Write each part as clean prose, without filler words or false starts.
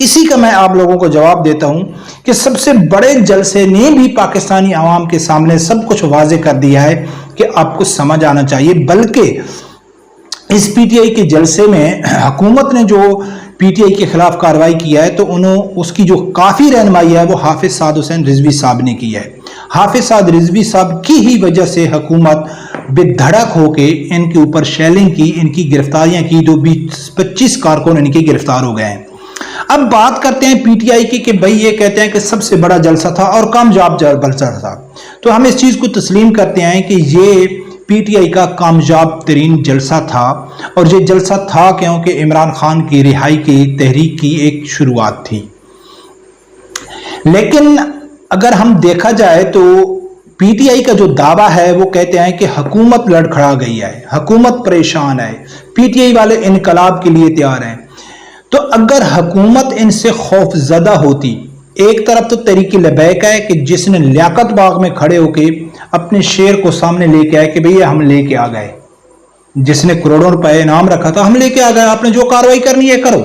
اسی کا میں آپ لوگوں کو جواب دیتا ہوں کہ سب سے بڑے جلسے نے بھی پاکستانی عوام کے سامنے سب کچھ واضح کر دیا ہے کہ آپ کو سمجھ آنا چاہیے. بلکہ اس پی ٹی آئی کے جلسے میں حکومت نے جو پی ٹی آئی کے خلاف کارروائی کیا ہے تو اس کی جو کافی رہنمائی ہے وہ حافظ سعد حسین رضوی صاحب نے کی ہے. حافظ سعد رضوی صاحب کی ہی وجہ سے حکومت بے دھڑک ہو کے ان کے اوپر شیلنگ کی، ان کی گرفتاریاں کی، جو 25 کارکن ان کے گرفتار ہو گئے ہیں. اب بات کرتے ہیں پی ٹی آئی کی کہ بھائی یہ کہتے ہیں کہ سب سے بڑا جلسہ تھا اور کامیاب جلسہ تھا، تو ہم اس چیز کو تسلیم کرتے ہیں کہ یہ پی ٹی آئی کا کامیاب ترین جلسہ تھا. اور یہ جلسہ تھا کیونکہ عمران خان کی رہائی کی تحریک کی ایک شروعات تھی. لیکن اگر ہم دیکھا جائے تو پی ٹی آئی کا جو دعویٰ ہے وہ کہتے ہیں کہ حکومت لڑکھڑا گئی ہے، حکومت پریشان ہے، پی ٹی آئی والے انقلاب کے لیے تیار ہیں. تو اگر حکومت ان سے خوف زدہ ہوتی، ایک طرف تو تحریک لبیک ہے کہ جس نے لیاقت باغ میں کھڑے ہو کے اپنے شیر کو سامنے لے کے آئے کہ بھئی ہم لے کے آ گئے، جس نے کروڑوں روپے انعام رکھا تھا ہم لے کے آ گئے، آپ نے جو کارروائی کرنی ہے کرو.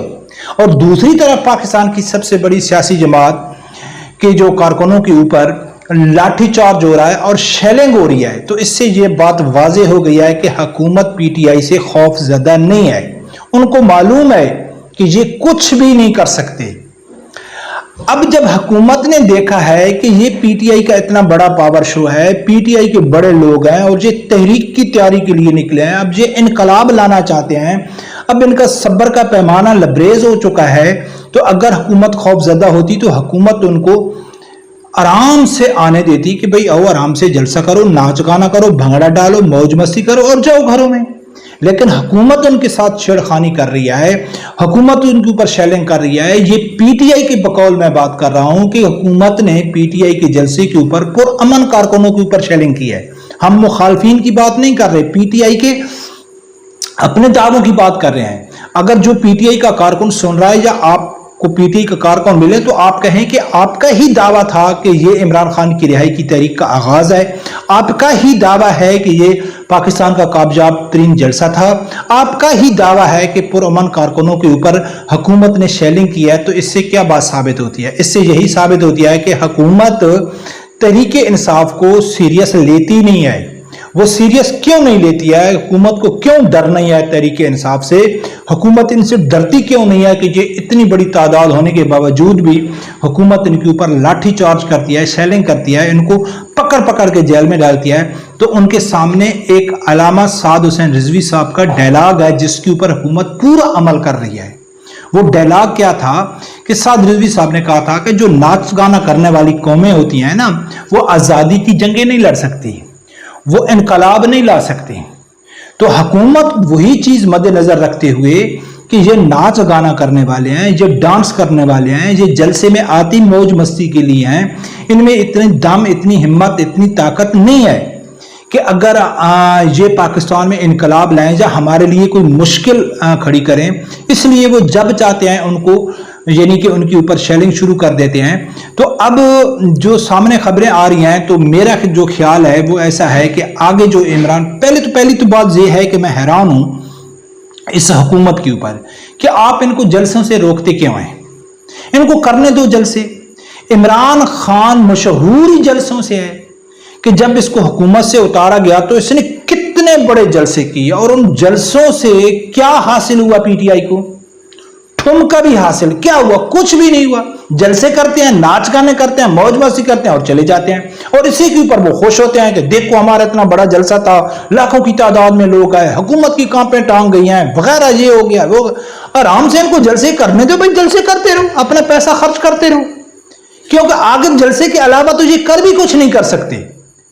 اور دوسری طرف پاکستان کی سب سے بڑی سیاسی جماعت کے جو کارکنوں کے اوپر لاٹھی چارج ہو رہا ہے اور شیلنگ ہو رہی ہے، تو اس سے یہ بات واضح ہو گئی ہے کہ حکومت پی ٹی آئی سے خوف زدہ نہیں ہے. ان کو معلوم ہے کہ یہ کچھ بھی نہیں کر سکتے. اب جب حکومت نے دیکھا ہے کہ یہ پی ٹی آئی کا اتنا بڑا پاور شو ہے، پی ٹی آئی کے بڑے لوگ ہیں اور یہ تحریک کی تیاری کے لیے نکلے ہیں، اب یہ انقلاب لانا چاہتے ہیں، اب ان کا صبر کا پیمانہ لبریز ہو چکا ہے. تو اگر حکومت خوف زدہ ہوتی تو حکومت ان کو آرام سے آنے دیتی کہ بھئی آؤ آرام سے جلسہ کرو، ناچ گانا کرو، بھنگڑا ڈالو، موج مستی کرو اور جاؤ گھروں میں. لیکن حکومت ان کے ساتھ چھیڑخانی کر رہی ہے، حکومت ان کے اوپر شیلنگ کر رہی ہے. یہ پی ٹی آئی کے بقول میں بات کر رہا ہوں کہ حکومت نے پی ٹی آئی کے جلسے کے اوپر پرامن کارکنوں کے اوپر شیلنگ کی ہے. ہم مخالفین کی بات نہیں کر رہے، پی ٹی آئی کے اپنے دعووں کی بات کر رہے ہیں. اگر جو پی ٹی آئی کا کارکن سن رہا ہے یا آپ کو پی ٹی آئی کا کارکن ملے تو آپ کہیں کہ آپ کا ہی دعویٰ تھا کہ یہ عمران خان کی رہائی کی تحریک کا آغاز ہے، آپ کا ہی دعویٰ ہے کہ یہ پاکستان کا کامیاب ترین جلسہ تھا، آپ کا ہی دعویٰ ہے کہ پرامن کارکنوں کے اوپر حکومت نے شیلنگ کی ہے. تو اس سے کیا بات ثابت ہوتی ہے؟ اس سے یہی ثابت ہوتی ہے کہ حکومت تحریک انصاف کو سیریس لیتی نہیں ہے. وہ سیریس کیوں نہیں لیتی ہے؟ حکومت کو کیوں ڈر نہیں ہے تحریک انصاف سے؟ حکومت ان سے ڈرتی کیوں نہیں ہے کہ یہ اتنی بڑی تعداد ہونے کے باوجود بھی حکومت ان کے اوپر لاٹھی چارج کرتی ہے، شیلنگ کرتی ہے، ان کو پکڑ کے جیل میں ڈالتی ہے. تو ان کے سامنے ایک علامہ سعد حسین رضوی صاحب کا ڈائلاگ ہے جس کے اوپر حکومت پورا عمل کر رہی ہے. وہ ڈائلاگ کیا تھا کہ سعد رضوی صاحب نے کہا تھا کہ جو ناچ گانا کرنے والی قومیں ہوتی ہیں نا، وہ آزادی کی جنگیں نہیں لڑ سکتی، وہ انقلاب نہیں لا سکتے. تو حکومت وہی چیز مد نظر رکھتے ہوئے کہ یہ ناچ گانا کرنے والے ہیں، یہ ڈانس کرنے والے ہیں، یہ جلسے میں آتی موج مستی کے لیے ہیں، ان میں اتنے دم، اتنی ہمت، اتنی طاقت نہیں ہے کہ اگر یہ پاکستان میں انقلاب لائیں یا ہمارے لیے کوئی مشکل کھڑی کریں. اس لیے وہ جب چاہتے ہیں ان کو یعنی کہ ان کے اوپر شیلنگ شروع کر دیتے ہیں. تو اب جو سامنے خبریں آ رہی ہیں تو میرا جو خیال ہے وہ ایسا ہے کہ آگے جو عمران پہلی تو بات یہ ہے کہ میں حیران ہوں اس حکومت کے اوپر کہ آپ ان کو جلسوں سے روکتے کیوں ہیں؟ ان کو کرنے دو جلسے. عمران خان مشہور جلسوں سے ہے کہ جب اس کو حکومت سے اتارا گیا تو اس نے کتنے بڑے جلسے کیے اور ان جلسوں سے کیا حاصل ہوا؟ پی ٹی آئی کو ٹھمکا بھی حاصل کیا ہوا؟ کچھ بھی نہیں ہوا. جلسے کرتے ہیں، ناچ گانے کرتے ہیں، موج مستی کرتے ہیں اور چلے جاتے ہیں اور اسی کے اوپر وہ خوش ہوتے ہیں کہ دیکھو ہمارا اتنا بڑا جلسہ تھا، لاکھوں کی تعداد میں لوگ آئے، حکومت کی کانپیں ٹانگ گئی ہیں وغیرہ، یہ ہو گیا وہ. آرام سے ان کو جلسے کرنے دو بھائی، جلسے کرتے رہو، اپنا پیسہ خرچ کرتے رہو، کیونکہ آگے جلسے کے علاوہ تو یہ کر بھی کچھ نہیں کر سکتے.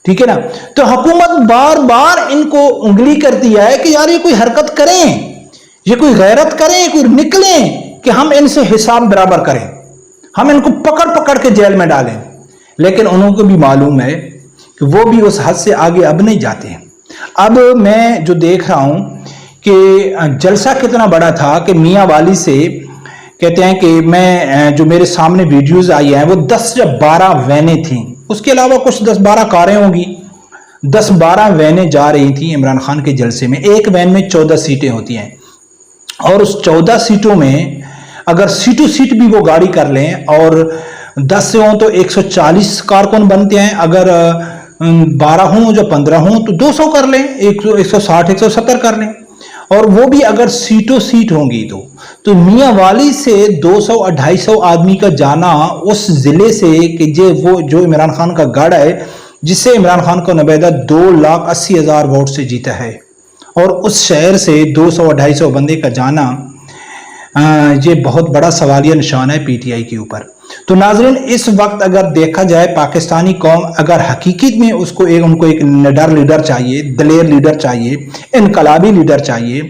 ٹھیک ہے نا؟ تو حکومت بار بار ان کو انگلی کرتی ہے کہ یار یہ کوئی حرکت کریں، یہ کوئی غیرت کریں، کوئی نکلیں کہ ہم ان سے حساب برابر کریں، ہم ان کو پکڑ کے جیل میں ڈالیں. لیکن انہوں کو بھی معلوم ہے کہ وہ بھی اس حد سے آگے اب نہیں جاتے ہیں. اب میں جو دیکھ رہا ہوں کہ جلسہ کتنا بڑا تھا کہ میاں والی سے کہتے ہیں کہ میں جو میرے سامنے ویڈیوز آئی ہیں وہ 10 یا 12 وینیں تھیں، اس کے علاوہ کچھ 10-12 کاریں ہوں گی، 10-12 وینیں جا رہی تھیں عمران خان کے جلسے میں. ایک وین میں 14 سیٹیں ہوتی ہیں اور اس 14 سیٹوں میں اگر سیٹو سیٹ بھی وہ گاڑی کر لیں اور 10 سے ہوں تو 140 کارکن بنتے ہیں، اگر 12 ہوں جو 15 ہوں تو 200 کر لیں، 160 170 کر لیں، اور وہ بھی اگر سیٹوں سیٹ ہوں گی تو میاں والی سے 200 250 آدمی کا جانا اس ضلع سے کہ وہ جو عمران خان کا گڑھ ہے جس سے عمران خان کو نویدہ 2,80,000 ووٹ سے جیتا ہے، اور اس شہر سے 200 250 بندے کا جانا یہ بہت بڑا سوالیہ نشان ہے پی ٹی آئی کے اوپر۔ تو ناظرین، اس وقت اگر دیکھا جائے پاکستانی قوم اگر حقیقت میں ان کو ایک لیڈر چاہیے، دلیر لیڈر چاہیے، انقلابی لیڈر چاہیے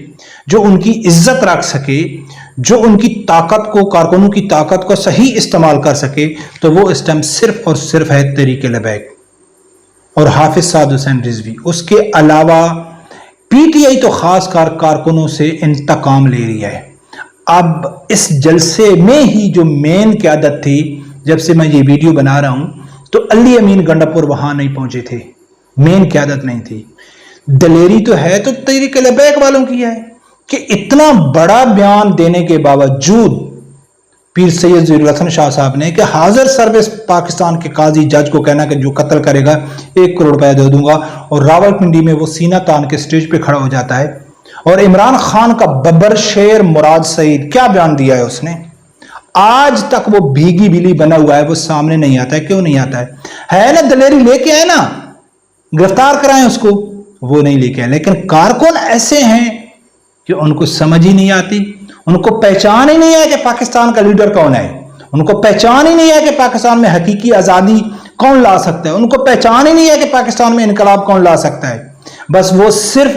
جو ان کی عزت رکھ سکے، جو ان کی طاقت کو، کارکنوں کی طاقت کو صحیح استعمال کر سکے، تو وہ اس ٹائم صرف اور صرف ہے تحریک لبیک اور حافظ سعد حسین رضوی۔ اس کے علاوہ پی ٹی آئی تو خاص کارکنوں سے انتقام لے رہی ہے۔ اب اس جلسے میں ہی جو مین قیادت تھی، جب سے میں یہ ویڈیو بنا رہا ہوں تو علی امین گنڈاپور وہاں نہیں پہنچے تھے، مین قیادت نہیں تھی۔ دلیری تو ہے تو تحریک لبیک والوں کی ہے کہ اتنا بڑا بیان دینے کے باوجود پیر سید ظہیر الحسن شاہ صاحب نے کہ حاضر سروس پاکستان کے قاضی جج کو کہنا کہ جو قتل کرے گا 1 کروڑ روپے دے دوں گا، اور راول پنڈی میں وہ سینہ تان کے سٹیج پہ کھڑا ہو جاتا ہے، اور عمران خان کا ببر شیر مراد سعید کیا بیان دیا ہے اس نے، آج تک وہ بھیگی بلی بنا ہوا ہے، وہ سامنے نہیں آتا ہے۔ کیوں نہیں آتا ہے نا؟ دلیری لے کے آئے نا، گرفتار کرائیں اس کو، وہ نہیں لے کے آئے۔ لیکن کارکن ایسے ہیں کہ ان کو سمجھ ہی نہیں آتی، ان کو پہچان ہی نہیں ہے کہ پاکستان کا لیڈر کون ہے، ان کو پہچان ہی نہیں ہے کہ پاکستان میں حقیقی آزادی کون لا سکتا ہے، ان کو پہچان ہی نہیں ہے کہ پاکستان میں انقلاب کون لا سکتا ہے۔ بس وہ صرف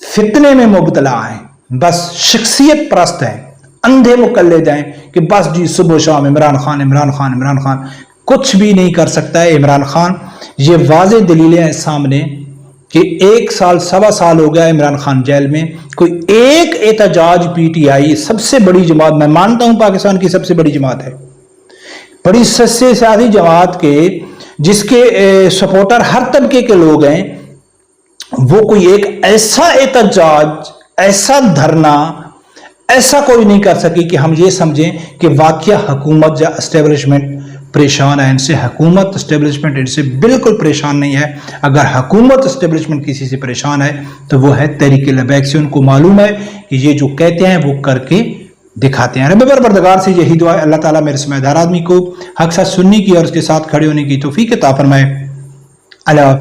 فتنے میں مبتلا ہیں، بس شخصیت پرست ہیں، اندھے مقلد ہیں کہ بس جی صبح و شام عمران خان عمران خان عمران خان، کچھ بھی نہیں کر سکتا ہے عمران خان۔ یہ واضح دلیلیں ہیں سامنے کہ 1 سال 1.25 سال ہو گیا عمران خان جیل میں، کوئی ایک احتجاج پی ٹی آئی سب سے بڑی جماعت، میں مانتا ہوں پاکستان کی سب سے بڑی جماعت ہے، بڑی سیاسی جماعت کے جس کے سپورٹر ہر طبقے کے لوگ ہیں، وہ کوئی ایک ایسا احتجاج، ایسا دھرنا، ایسا کوئی نہیں کر سکی کہ ہم یہ سمجھیں کہ واقعہ حکومت یا اسٹیبلشمنٹ پریشان ہے ان سے۔ حکومت اسٹیبلشمنٹ ان سے بالکل پریشان نہیں ہے۔ اگر حکومت اسٹیبلشمنٹ کسی سے پریشان ہے تو وہ ہے تحریک لبیک سے۔ ان کو معلوم ہے کہ یہ جو کہتے ہیں وہ کر کے دکھاتے ہیں۔ رب پروردگار سے یہی دعا ہے، اللہ تعالیٰ میرے سمجھدار آدمی کو حق ساتھ سننے کی اور اس کے ساتھ کھڑے ہونے کی توفیق عطا فرمائے۔ اللہ